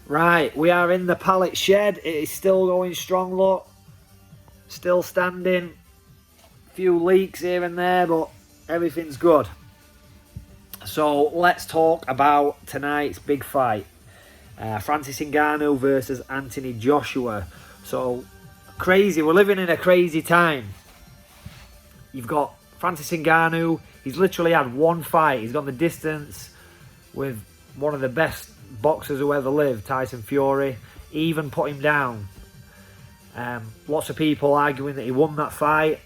Right, we are in the pallet shed. It is still going strong, look. Still standing. Few leaks here and there, but everything's good. So let's talk about tonight's big fight. Francis Ngannou versus Anthony Joshua. So crazy, we're living in a crazy time. You've got Francis Ngannou. He's literally had one fight. He's gone the distance with one of the best boxers who ever lived, Tyson Fury. He even put him down. Lots of people arguing that he won that fight.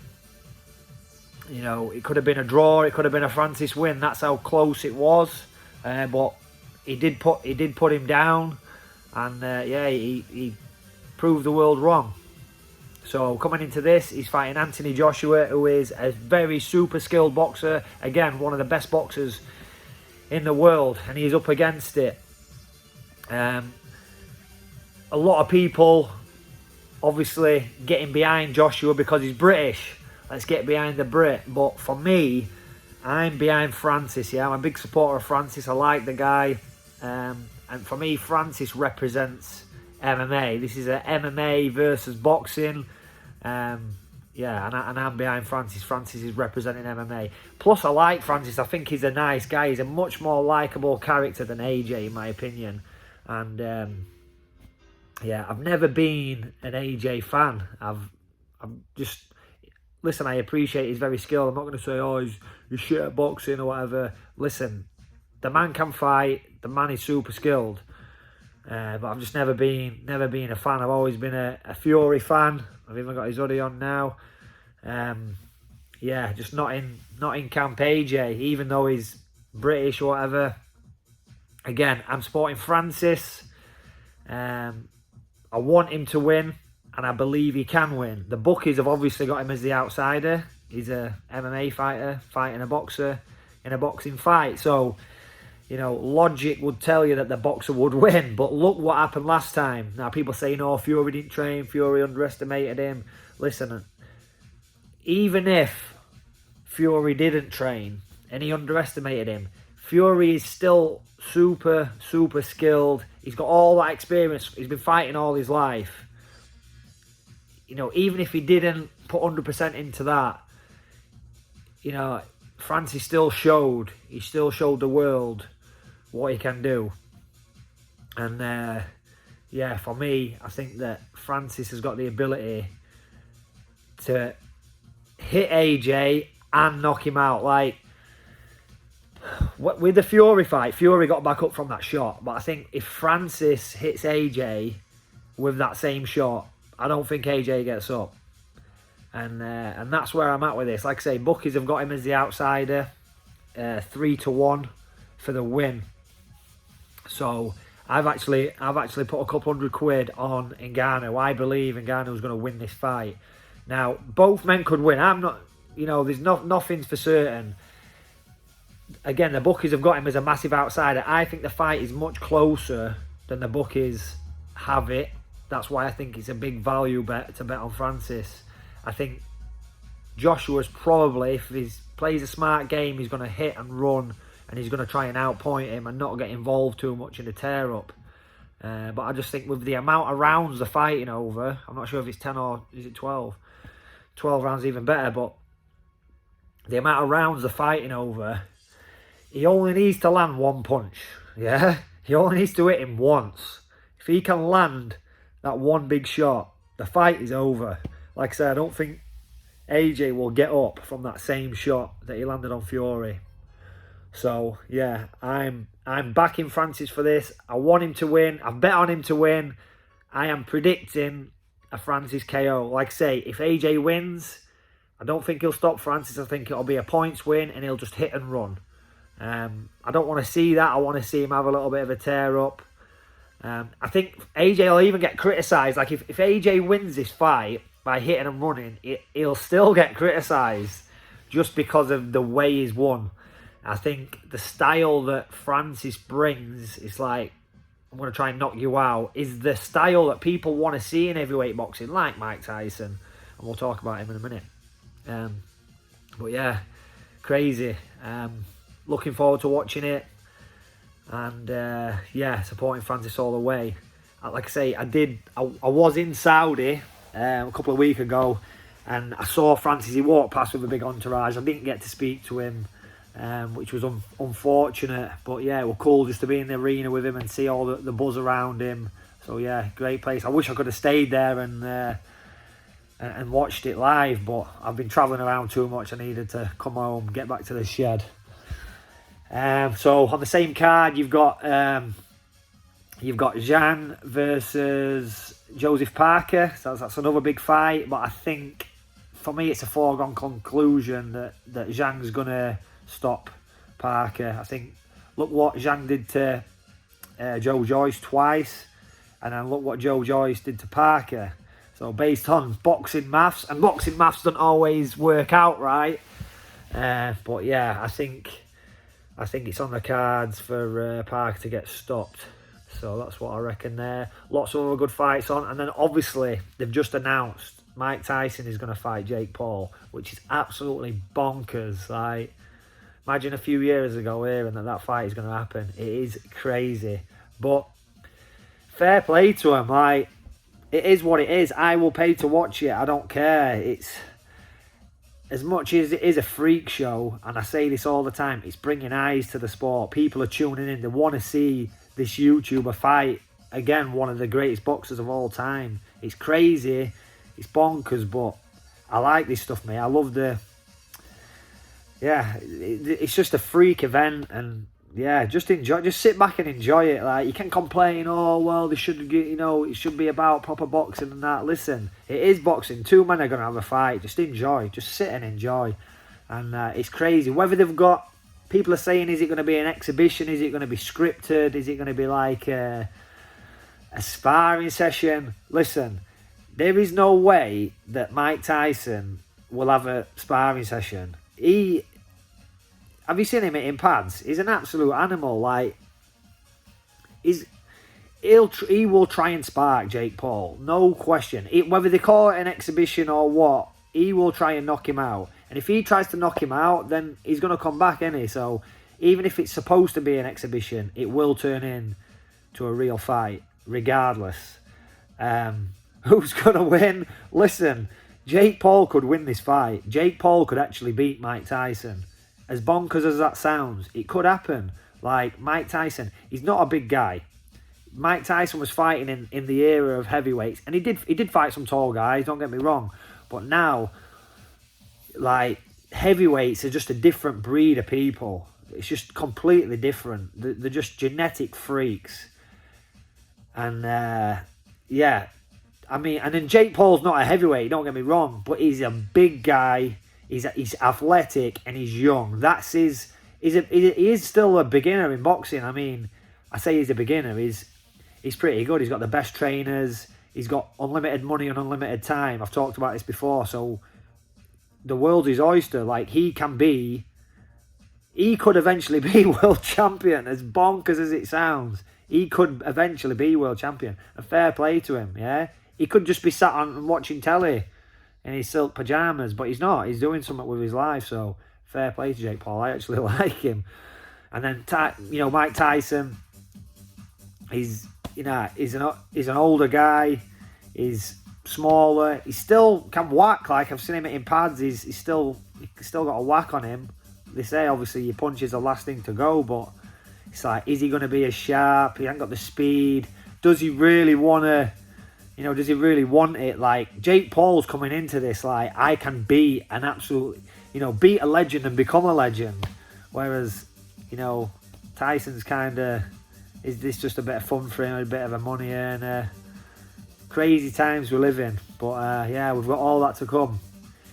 You know, it could have been a draw. It could have been a Francis win. That's how close it was. But he did put him down, and he proved the world wrong. So coming into this, he's fighting Anthony Joshua, who is a very super skilled boxer. Again, one of the best boxers in the world, and he's up against it. A lot of people obviously getting behind Joshua because he's British. Let's get behind the Brit. But for me, I'm behind Francis. Yeah, I'm a big supporter of Francis. I like the guy. And for me, Francis represents MMA. This is a MMA versus boxing. And I'm behind Francis. Francis is representing MMA. Plus, I like Francis. I think he's a nice guy. He's a much more likeable character than AJ, in my opinion. And I've never been an AJ fan. I'm just... Listen, I appreciate he's very skilled. I'm not going to say, oh, he's shit at boxing or whatever. Listen, the man can fight. The man is super skilled. But I've just never been a fan. I've always been a Fury fan. I've even got his hoodie on now. Just not in camp AJ, even though he's British or whatever. Again, I'm supporting Francis. I want him to win. And I believe he can win. The bookies have obviously got him as the outsider. He's a MMA fighter, fighting a boxer in a boxing fight. So, you know, logic would tell you that the boxer would win. But look what happened last time. Now, people saying, oh, Fury didn't train. Fury underestimated him. Listen, even if Fury didn't train and he underestimated him, Fury is still super, super skilled. He's got all that experience. He's been fighting all his life. You know, even if he didn't put 100% into that, you know, Francis still showed the world what he can do. And, for me, I think that Francis has got the ability to hit AJ and knock him out. Like, with the Fury fight, Fury got back up from that shot. But I think if Francis hits AJ with that same shot, I don't think AJ gets up. And that's where I'm at with this. Like I say, bookies have got him as the outsider. 3-1 for the win. So I've actually put a couple £100 on Ngannou. I believe Ngannou's going to win this fight. Now, both men could win. I'm not, there's nothing's for certain. Again, the bookies have got him as a massive outsider. I think the fight is much closer than the bookies have it. That's why I think it's a big value bet to bet on Francis. I think Joshua's probably, if he plays a smart game, he's going to hit and run, and he's going to try and outpoint him and not get involved too much in the tear-up. But I just think with the amount of rounds they're fighting over, I'm not sure if it's 10 or is it 12? 12 rounds even better, but the amount of rounds they're fighting over, he only needs to land one punch, yeah? He only needs to hit him once. If he can land that one big shot, the fight is over. Like I said, I don't think AJ will get up from that same shot that he landed on Fury. So, yeah, I'm backing Francis for this. I want him to win. I've bet on him to win. I am predicting a Francis KO. Like I say, if AJ wins, I don't think he'll stop Francis. I think it'll be a points win and he'll just hit and run. I don't want to see that. I want to see him have a little bit of a tear-up. I think AJ will even get criticised. Like, if AJ wins this fight by hitting and running, he'll still get criticised just because of the way he's won. I think the style that Francis brings is like, I'm going to try and knock you out, is the style that people want to see in heavyweight boxing, like Mike Tyson. And we'll talk about him in a minute. But yeah, crazy. Looking forward to watching it. And yeah, supporting Francis all the way. like I say, I was in Saudi a couple of weeks ago, and I saw Francis. He walked past with a big entourage. I didn't get to speak to him, which was unfortunate. But yeah, it was cool just to be in the arena with him and see all the buzz around him. So yeah, great place. I wish I could have stayed there and watched it live, but I've been travelling around too much. I needed to come home, get back to the shed. So on the same card, you've got Zhang versus Joseph Parker. So that's another big fight. But I think for me, it's a foregone conclusion that Zhang's gonna stop Parker. I think look what Zhang did to Joe Joyce twice, and then look what Joe Joyce did to Parker. So based on boxing maths, and boxing maths don't always work out right. But yeah, I think it's on the cards for Parker to get stopped. So that's what I reckon there. Lots of other good fights on. And then obviously they've just announced Mike Tyson is going to fight Jake Paul, which is absolutely bonkers. Like, imagine a few years ago hearing that fight is going to happen. It is crazy. But fair play to him. Like, it is what it is. I will pay to watch it. I don't care. It's as much as it is a freak show, and I say this all the time, it's bringing eyes to the sport. People are tuning in. They want to see this YouTuber fight again, one of the greatest boxers of all time. It's crazy. It's bonkers, but I like this stuff, mate. I love it's just a freak event, and yeah, just enjoy. Just sit back and enjoy it. Like, you can complain, oh well, they should, it should be about proper boxing and that. Listen, it is boxing. Two men are gonna have a fight. Just enjoy. Just sit and enjoy. And it's crazy. Whether they've got, people are saying, is it going to be an exhibition? Is it going to be scripted? Is it going to be like a sparring session? Listen, there is no way that Mike Tyson will have a sparring session. Have you seen him in pads? He's an absolute animal. Like, he will try and spark Jake Paul, no question. Whether they call it an exhibition or what, he will try and knock him out. And if he tries to knock him out, then he's going to come back, isn't he? So even if it's supposed to be an exhibition, it will turn into a real fight, regardless. Who's going to win? Listen, Jake Paul could win this fight. Jake Paul could actually beat Mike Tyson. As bonkers as that sounds, it could happen. Like, Mike Tyson, he's not a big guy. Mike Tyson was fighting in the era of heavyweights, and he did fight some tall guys, don't get me wrong. But now, like, heavyweights are just a different breed of people. It's just completely different. They're just genetic freaks. And, yeah. I mean, and then Jake Paul's not a heavyweight, don't get me wrong, but he's a big guy. He's athletic and he's young. He is still a beginner in boxing. I mean, I say he's a beginner. He's pretty good. He's got the best trainers. He's got unlimited money and unlimited time. I've talked about this before. So the world's his oyster. Like, he could eventually be world champion. As bonkers as it sounds, he could eventually be world champion. And fair play to him, yeah? He could just be sat on and watching telly in his silk pajamas, but he's not. He's doing something with his life, so fair play to Jake Paul. I actually like him. And then, Mike Tyson, he's an older guy. He's smaller. He still can whack. Like, I've seen him in pads. He's still got a whack on him. They say, obviously, your punch is the last thing to go, but it's like, is he going to be as sharp? He hasn't got the speed. Does he really want to... does he really want it? Like, Jake Paul's coming into this like, I can be an absolute, beat a legend and become a legend. Whereas, Tyson's kind of, is this just a bit of fun for him, a bit of a money earner? Crazy times we live in. But, yeah, we've got all that to come.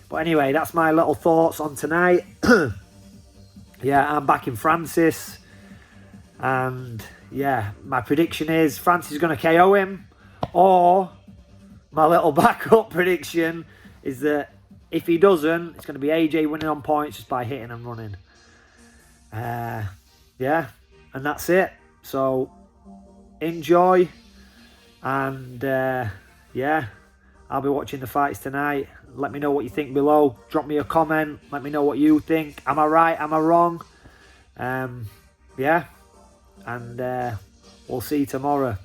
But anyway, that's my little thoughts on tonight. Yeah, I'm backing Francis. And, yeah, my prediction is Francis is going to KO him. Or my little backup prediction is that if he doesn't, it's going to be AJ winning on points just by hitting and running. Yeah, and that's it. So enjoy, and yeah, I'll be watching the fights tonight. Let me know what you think below. Drop me a comment. Let me know what you think. Am I right? Am I wrong? Yeah, and we'll see you tomorrow.